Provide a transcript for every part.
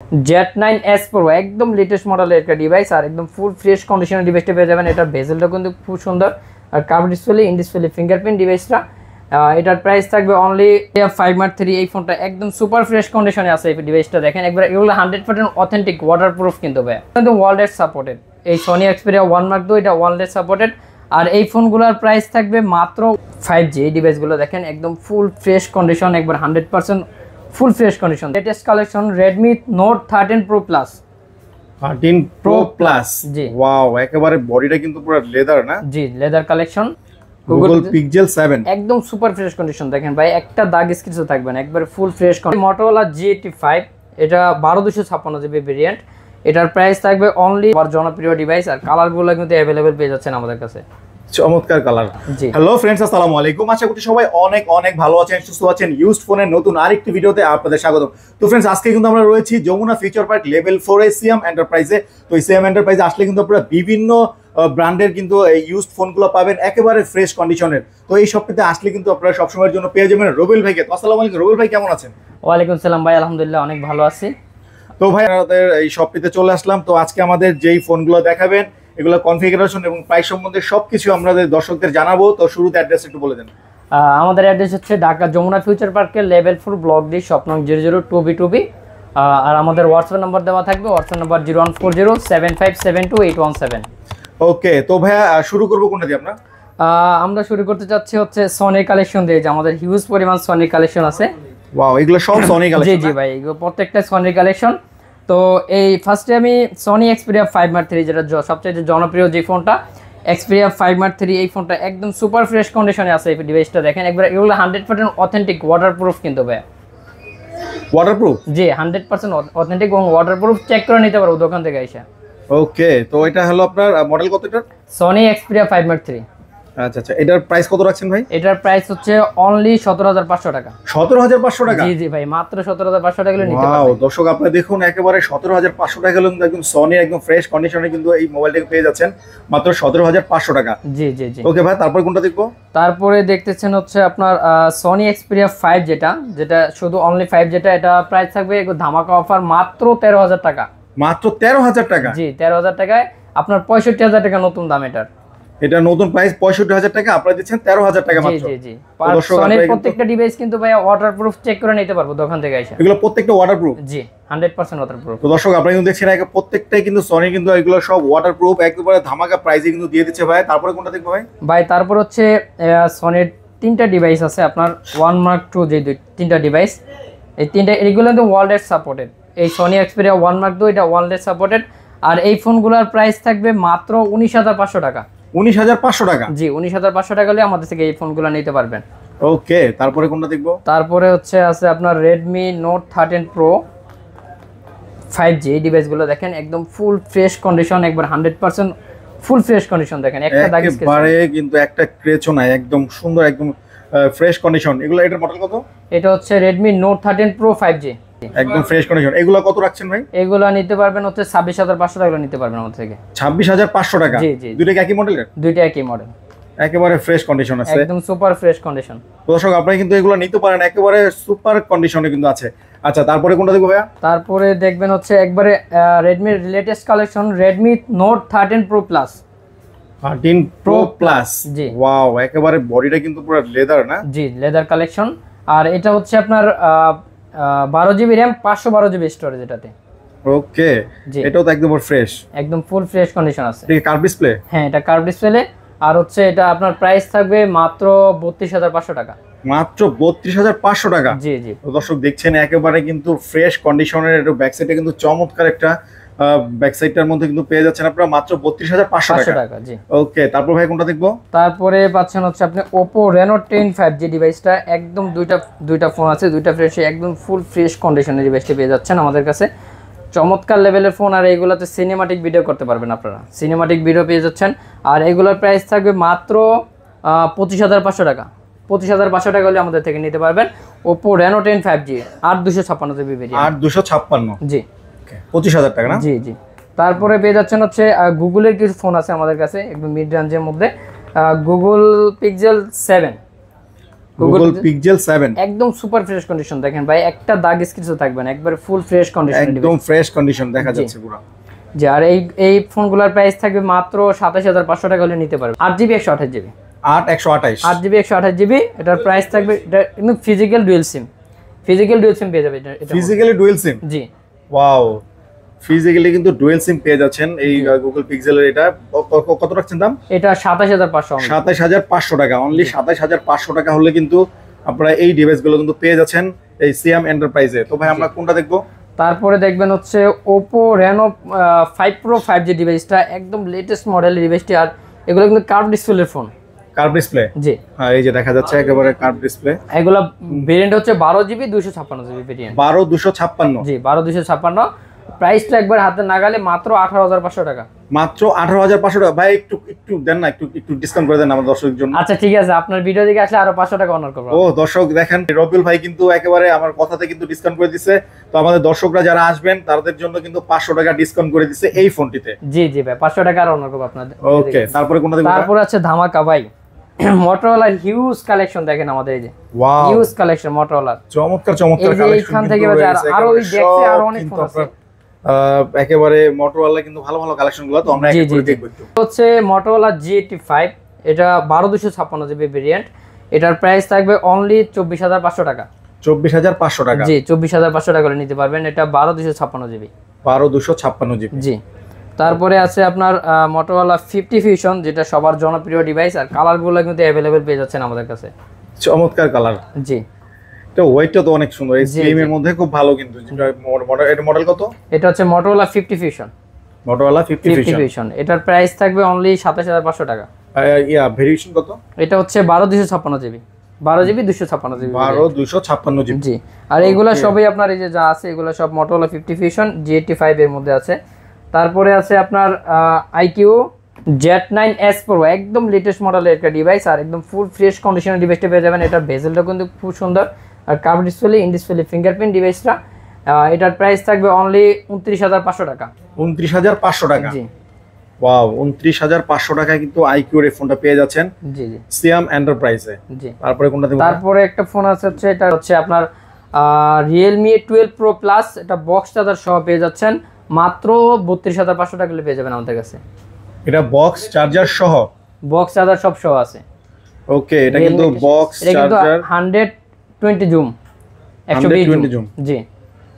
Z9S Pro একদম latest মডেলের একটা ডিভাইস আর একদম ফুল ফ্রেশ কন্ডিশনের ডিভাইসটা পেয়ে যাবেন। এটার বেজেলটা কিন্তু খুব সুন্দর আর curve display, in display fingerprint ডিভাইসটা। এটার প্রাইস থাকবে অনলি 5 Mark 3। এই ফোনটা একদম সুপার ফ্রেশ কন্ডিশনে আছে। এই ডিভাইসটা দেখেন একবার, এগুলো 100% অথেন্টিক ওয়াটারপ্রুফ কিন্তু ভাই, কিন্তু ওয়ার্ল্ড সাপোর্টেড। এই Sony Xperia 1 Mark 2 এটা ওয়ার্ল্ড সাপোর্টেড। আর এই ফোনগুলোর প্রাইস থাকবে মাত্র 5G। এই ডিভাইসগুলো দেখেন একদম ফুল ফ্রেশ কন্ডিশন, একবার 100% full fresh condition. Latest collection Redmi Note 13 Pro Plus। 13 Pro Plus, জি ওয়াও, একেবারে বডিটা কিন্তু পুরো লেদার না? জি, লেদার কালেকশন। Google Pixel 7 একদম সুপার ফ্রেশ কন্ডিশন দেখেন ভাই, একটা দাগ স্ক্র্যাচও থাকবে না, একবার full fresh condition. Motorola G85, এটা 12256GB ভেরিয়েন্ট। এটার প্রাইস থাকবে অনলি আর জনপ্রিয় ডিভাইস আর কালারগুলো কিন্তু अवेलेबल পেয়ে যাচ্ছেন আমাদের কাছে। চমৎকার কালার। হ্যালো ফ্রেন্ডস, আসসালামু আলাইকুম। আশা করি সবাই অনেক অনেক ভালো আছেন, সুস্থ আছেন। ইউজড ফোনের নতুন আরেকটি ভিডিওতে আপনাদের স্বাগত। তো ফ্রেন্ডস, আজকে কিন্তু আমরা রয়েছি যমুনা ফিউচার পার্ক লেভেল 4 এ সিয়াম এন্টারপ্রাইজে। তো এই সিয়াম এন্টারপ্রাইজে আসলে কিন্তু আপনারা বিভিন্ন ব্র্যান্ডের কিন্তু এই ইউজড ফোনগুলো পাবেন একেবারে ফ্রেশ কন্ডিশনের। তো এই শপটিতে আসলে কিন্তু আপনারা সবসময়ের জন্য পেয়ে যাবেন রবিল ভাইকে। তো আসসালামু আলাইকুম রবিল ভাই, কেমন আছেন? ওয়ালাইকুম সালাম ভাই, আলহামদুলিল্লাহ অনেক ভালো আছি। তো ভাই, আমাদের এই শপটিতে চলে আসলাম। তো আজকে আমাদের যেই ফোনগুলো দেখাবেন এগুলো কনফিগারেশন এবং প্রাইস সম্বন্ধে সবকিছু আমাদের দর্শকদের জানাবো। তো শুরুতে অ্যাড্রেস একটু বলে দেন। আমাদের অ্যাড্রেস হচ্ছে ঢাকা যমুনা ফিউচার পার্কের লেভেল 4 ব্লক ডি, শপ নং 002B2B। আর আমাদের হোয়াটসঅ্যাপ নাম্বার দেওয়া থাকবে, হোয়াটসঅ্যাপ নাম্বার 01407572817। ওকে, তো ভাইয়া শুরু করবো কোনটা দিয়ে আমরা? আমরা শুরু করতে চাচ্ছি হচ্ছে সনি কালেকশন দিয়ে, যে আমাদের হিউজ পরিমাণ সনি কালেকশন আছে। ওয়াও, এগুলো সব সনি কালেকশন? জি জি ভাই, এগুলো প্রত্যেকটা সনি কালেকশন। তো এই ফার্স্টে আমি Sony Xperia 5 Mark 3, যেটা সবচেয়ে জনপ্রিয় যে ফোনটা Xperia 5 Mark 3, এই ফোনটা একদম সুপার ফ্রেশ কন্ডিশনে আছে। এই ডিভাইসটা দেখেন একবার, এগুলো 100% অথেন্টিক ওয়াটারপ্রুফ কিন্তু ভাই। ওয়াটারপ্রুফ? জি, 100% অথেন্টিক এবং ওয়াটারপ্রুফ, চেক করে নিতে পারো দোকান থেকে এসে। ওকে, তো এটা হলো আপনার মডেল কত এটার? Sony Xperia 5 Mark 3। আচ্ছা আচ্ছা, এটার প্রাইস কত রাখছেন ভাই? এটার প্রাইস হচ্ছে অনলি 17500 টাকা। 17500 টাকা? জি জি ভাই, মাত্র 17500 টাকা নিতে পারবেন। পারবেন। ওয়াও, দর্শক আপনারা দেখুন, একেবারে 17500 টাকা হলো একদম সনি একদম ফ্রেশ কন্ডিশনে কিন্তু এই মোবাইলটাকে পেয়ে যাচ্ছেন মাত্র 17500 টাকা। জি জি জি। ওকে ভাই, তারপর কোনটা দেখবো? তারপরে দেখতেছেন হচ্ছে আপনার Sony Xperia 5, যেটা শুধু অনলি 5, যেটা এটা প্রাইস থাকবে ধামাকা অফার মাত্র 13000 টাকা। মাত্র 13000 টাকা? জি, 13000 টাকায় আপনার 65000 টাকা নতুন দাম এটার। এটা নতুন প্রাইস 65000 টাকা, আপনারা দিচ্ছেন 13000 টাকা মাত্র। জি জি জি। সনির প্রত্যেকটা ডিভাইস কিন্তু ভাই ওয়াটারপ্রুফ, চেক করে নিতে পারবো দোকান থেকে এসে। এগুলো প্রত্যেকটা ওয়াটারপ্রুফ? জি, 100% ওয়াটারপ্রুফ। তো দর্শক আপনারা কিন্তু দেখছেন প্রত্যেকটাই কিন্তু সনি কিন্তু এগুলো সব ওয়াটারপ্রুফ, একেবারে ধামাকা প্রাইসে কিন্তু দিয়ে দিচ্ছে ভাই। তারপরে কোনটা দেখবো ভাই? ভাই তারপর হচ্ছে সনির 3টা ডিভাইস আছে আপনার 1 Mark 2, যে 3টা ডিভাইস, এই 3টা এগুলো কিন্তু ওয়ার্ল্ড সাপোর্টেড। এই Sony Xperia 1 Mark 2 এটা ওয়ার্ল্ড সাপোর্টেড। আর এই ফোনগুলোর প্রাইস থাকবে মাত্র 19500 টাকা। 19500 টাকা? জি, 19500 টাকা হলে আমাদের থেকে এই ফোনগুলো নিতে পারবেন। ওকে, তারপরে কোনটা দেখবো? তারপরে হচ্ছে আছে আপনার Redmi Note 13 Pro 5G। এই ডিভাইসগুলো দেখেন একদম ফুল ফ্রেশ কন্ডিশন, একবার 100% ফুল ফ্রেশ কন্ডিশন দেখেন, একটা দাগ স্ক্র্যাচ একেবারে কিন্তু একটা ক্রেচও নাই, একদম সুন্দর, একদম ফ্রেশ কন্ডিশন। এগুলো এটার মডেল কত? এটা হচ্ছে Redmi Note 13 Pro 5G, একদম ফ্রেশ কন্ডিশন। এগুলো কত রাখছেন ভাই? এগুলো নিতে পারবেন হচ্ছে 26500 টাকা নিতে পারবেন আমাদের থেকে। 26500 টাকা? জি জি। দুইটা একই মডেলের? দুইটা একই মডেল, একেবারে ফ্রেশ কন্ডিশন আছে, একদম সুপার ফ্রেশ কন্ডিশন। দর্শক আপনারা কিন্তু এগুলো নিতে পারেন, একেবারে সুপার কন্ডিশনে কিন্তু আছে। আচ্ছা, তারপরে কোনটা দেখবো ভাইয়া? তারপরে দেখবেন হচ্ছে একবারে Redmi latest collection Redmi Note 13 Pro Plus। 13 Pro Plus, জি। ওয়াও, একেবারে বডিটা কিন্তু পুরো লেদার না? জি, লেদার কালেকশন। আর এটা হচ্ছে আপনার 12GB RAM, 512GB স্টোরেজ এটাতে। ওকে, এটাও তো একদম ফ্রেশ, একদম ফুল ফ্রেশ কন্ডিশন আছে। এটা কার্ভ ডিসপ্লে? হ্যাঁ, এটা কার্ভ ডিসপ্লে। আর হচ্ছে এটা আপনার প্রাইস থাকবে মাত্র 32500 টাকা। মাত্র 32500 টাকা? জি জি। তো দর্শক দেখছেন একেবারে কিন্তু ফ্রেশ কন্ডিশনের ব্যাক সাইডে কিন্তু চমৎকার একটা ব্যাক সাইডটার মধ্যে কিন্তু পেয়ে যাচ্ছেন আপনারা মাত্র 32500 টাকা। জি। ওকে, তারপর ভাই কোনটা দেখবো? তারপরে পাচ্ছেন হচ্ছে আপনি Oppo Reno 10 5G ডিভাইসটা, একদম দুইটা ফোন আছে, দুইটা ফ্রেশ, একদম ফুল ফ্রেশ কন্ডিশনের ডিভাইসটা পেয়ে যাচ্ছেন আমাদের কাছে। চমৎকার লেভেলের ফোন, আর এইগুলোতে সিনেমাটিক ভিডিও করতে পারবেন আপনারা, সিনেমাটিক ভিডিও পেয়ে যাচ্ছেন। আর এগুলোর প্রাইস থাকবে মাত্র 25500 টাকা। 25500 টাকা হলে আমাদের থেকে নিতে পারবেন Oppo Reno 10 5G 8256GB variant. 8256? জি। 25000 টাকা না? জি জি। তারপরে পেয়ে যাচ্ছেন হচ্ছে গুগলের কিছু ফোন আছে আমাদের কাছে একদম মিড রেঞ্জের মধ্যে, Google Pixel 7। Google Pixel 7 একদম সুপার ফ্রেশ কন্ডিশন দেখেন ভাই, একটা দাগ স্ক্র্যাচও থাকবে না, একবারে ফুল ফ্রেশ কন্ডিশন, একদম ফ্রেশ কন্ডিশন দেখা যাচ্ছে পুরো। যে আর এই ফোনগুলোর প্রাইস থাকবে মাত্র 27500 টাকা হলে নিতে পারবেন। 8GB 128GB 8GB 128GB এটার প্রাইস থাকবে। এটা কিন্তু ফিজিক্যাল ডুয়াল সিম পেয়ে যাবে এটা। ফিজিক্যালি ডুয়াল সিম, জি ওয়াও, ফিজিক্যালি কিন্তু ডুয়াল সিম পেয়ে যাচ্ছেন এই গুগল পিক্সেলের। এটা কত রাখছেন দাম? এটা 27500, 27500 টাকা, অনলি 27500 টাকা হলে কিন্তু আপনারা এই ডিভাইস গুলো কিন্তু পেয়ে যাচ্ছেন এই সিয়াম এন্টারপ্রাইজে। তো ভাই আমরা কোনটা দেখবো? তারপরে দেখবেন হচ্ছে Oppo Reno 5 Pro 5G ডিভাইসটা, একদম লেটেস্ট মডেলের ডিভাইসটি। আর এগুলো কিন্তু কার্ভ ডিসপ্লের ফোন, কার্ভ ডিসপ্লে, জি হ্যাঁ এই যে দেখা যাচ্ছে একেবারে কার্ভ ডিসপ্লে। এগুলো ভেরিয়েন্ট হচ্ছে 12GB 256GB ভেরিয়েন্ট, 12256, জি 12256। প্রাইসটা একবার হাতে নাগালে মাত্র 18500 টাকা, মাত্র 18500 টাকা। ভাই একটু দেন না, একটু ডিসকাউন্ট করে দেন আমাদের দর্শকদের জন্য। আচ্ছা ঠিক আছে, আপনার ভিডিও দেখে আসলে আরো 500 টাকা অনার করব। ও দর্শক দেখেন, রবিউল ভাই কিন্তু একেবারে আমার কথাতে কিন্তু ডিসকাউন্ট করে দিছে। তো আমাদের দর্শকরা যারা আসবেন তাদের জন্য কিন্তু 500 টাকা ডিসকাউন্ট করে দিছে এই ফোনটিতে। জি জি ভাই 500 টাকা আর অনার করব আপনাদের। ওকে, তারপরে কোনটা দেখব? তারপর আছে ধামাকা ভাই, মোটরোলার হিউজ কালেকশন দেখেন আমাদের এই যে, ওয়াও হিউজ কালেকশন মোটরোলার, চমৎকার কালেকশন। এইখান থেকে আর ওই দেখতে আর অনেক ফোন আছে। একেবারে মোটরোলা কিন্তু ভালো কালেকশনগুলো, তো আমরা একটু দেখব। হচ্ছে মোটরোলা G85, এটা 12256GB ভেরিয়েন্ট। এটার প্রাইস থাকবে অনলি 24500 টাকা, 24500 টাকা, জি 24500 টাকা করে নিতে পারবেন। এটা 12256GB 12256GB, জি। তারপরে আছে আপনার মোটরোলা 50 ফিউশন, যেটা সবার জনপ্রিয় ডিভাইস। আর কালারগুলো কিন্তু অ্যাভেলেবেল পেয়ে যাচ্ছেন আমাদের কাছে, চমৎকার কালার। জি এটা ওয়েটটা তো অনেক সুন্দর, এই স্লিমের মধ্যে খুব ভালো। কিন্তু এর মডেল কত? এটা হচ্ছে মোটরোলা 50 ফিউশন, মোটরোলা 50 ফিউশন। এটার প্রাইস থাকবে অনলি 27500 টাকা। ভেরিয়েশন কত? এটা হচ্ছে 12256GB 12GB 256GB 12256GB, জি। আর এগুলা সবই আপনার এই যে যা আছে এগুলো সব মোটরোলা 50 ফিউশন G85 এর মধ্যে আছে। তারপরে আছে আপনার IQ Z9S Pro, একদম লেটেস্ট মডেলের একটা ডিভাইস। আর একদম ফুল ফ্রেশ কন্ডিশনের ডিভাইসটা পেয়ে যাবেন। এটার বেজেলটা কিন্তু খুব সুন্দর, আর curve display, in display fingerprint ডিভাইসটা। এটার প্রাইস থাকবে অনলি 29500 টাকা, 29500 টাকা, জি ওয়াও 29500 টাকায় কিন্তু IQ এর ফোনটা পেয়ে যাচ্ছেন জি জি সিয়াম এন্টারপ্রাইজে, জি। তারপরে কোনটা দেব? তারপরে একটা ফোন আছে হচ্ছে, এটা হচ্ছে আপনার Realme 12 Pro Plus, এটা বক্স চার্জার সহ পেয়ে যাচ্ছেন মাত্র 32500 টাকা পেয়ে যাবেন আমাদের কাছে। এটা বক্স চার্জার সহ, বক্স চার্জার সব সহ আছে। ওকে, এটা কিন্তু বক্স চার্জার 120 জুম, 120 জুম, জি।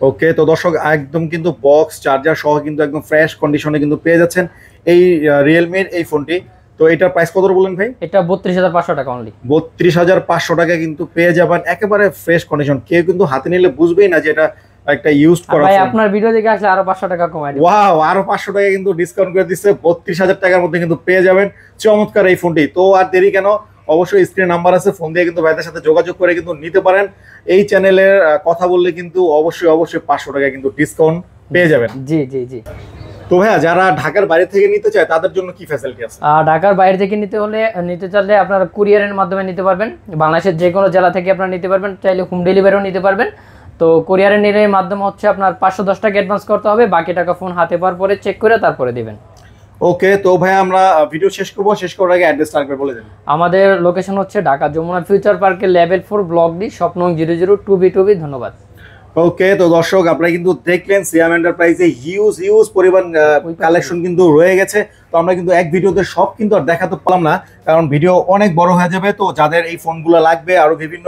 ওকে, তো দর্শক একদম কিন্তু বক্স চার্জার সহ কিন্তু একদম ফ্রেশ কন্ডিশনে কিন্তু পেয়ে যাচ্ছেন এই Realme এর এই ফোনটি। তো এটার প্রাইস কত বলেন ভাই? এটা 32500 টাকা অনলি, 32500 টাকা কিন্তু পেয়ে যাবেন একেবারে ফ্রেশ কন্ডিশন। কেউ কিন্তু হাতে নিলে বুঝবেই না যে এটা একটা ইউজড করা ফোন। ভাই আপনার ভিডিও দেখে আসলে আরো 500 টাকা কমাই দিবেন। ওয়াও, আরো 500 টাকা কিন্তু ডিসকাউন্ট করে দিচ্ছে, 32000 টাকার মধ্যে কিন্তু পেয়ে যাবেন চমৎকার এই ফোনটি। তো আর দেরি কেন, অবশ্যই স্ক্রিনে নাম্বার আছে, ফোন দিয়ে কিন্তু ভাইদের সাথে যোগাযোগ করে কিন্তু নিতে পারেন। এই চ্যানেলের কথা বললে কিন্তু অবশ্যই 500 টাকা কিন্তু ডিসকাউন্ট পেয়ে যাবেন, জি জি জি। তো ভাইয়া যারা ঢাকার বাইরে থেকে নিতে চায় তাদের জন্য কি ফ্যাসিলিটি আছে? ঢাকার বাইরে থেকে নিতে চাইলে আপনারা কুরিয়ারের মাধ্যমে নিতে পারবেন। বাংলাদেশের যে কোনো জেলা থেকে আপনারা নিতে পারবেন, চাইলে হোম ডেলিভারিও নিতে পারবেন। তো কুরিয়ারে নিলে মাধ্যমে হচ্ছে আপনার 510 টাকা অ্যাডভান্স করতে হবে, বাকি টাকা ফোন হাতে পাওয়ার পরে চেক করে তারপরে দিবেন। ওকে, তো ভাই আমরা ভিডিও শেষ শেষ করার আগে অ্যাড্রেসটা আরেকবার বলে দেন। আমাদের লোকেশন হচ্ছে ঢাকা যমুনা ফিউচার পার্কের লেভেল 4 ব্লক ডি, শপ নং 002B2B। ধন্যবাদ। ওকে, তো দর্শক আপনারা কিন্তু দেখলেন সিয়াম এন্টারপ্রাইজে হিউজ পরিমাণ কালেকশন কিন্তু রয়ে গেছে। তো আমরা কিন্তু এক ভিডিওতে সব কিন্তু আর দেখাতে পারলাম না, কারণ ভিডিও অনেক বড় হয়ে যাবে। তো যাদের এই ফোনগুলো লাগবে, আরো বিভিন্ন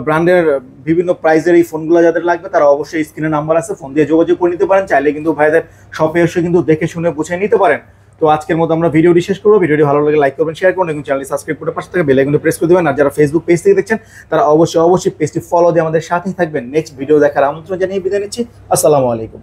ব্র্যান্ডের বিভিন্ন প্রাইসের এই ফোনগুলো যাদের লাগবে, তারা অবশ্যই স্ক্রিনে নাম্বার আছে, ফোন দিয়ে যোগাযোগ করে নিতে পারেন। চাইলে কিন্তু ভাইদের শপে এসে কিন্তু দেখে শুনে বুঝে নিতে পারেন। তো আজকের মতো আমরা ভিডিওটি শেষ করবো। ভিডিওটি ভালো লাগে লাইক করবেন, শেয়ার করবেন এবং চ্যানেলটি সাবস্ক্রাইব করে পাশে থেকে বেল আইকনটি প্রেস করে দিবেন। আর যারা ফেসবুক পেজ থেকে দেখছেন তারা অবশ্যই পেজটি ফলো দিয়ে আমাদের সাথেই থাকবেন। নেক্সট ভিডিও দেখার আমন্ত্রণ জানিয়ে বিদায় নিচ্ছি। আসসালামু আলাইকুম।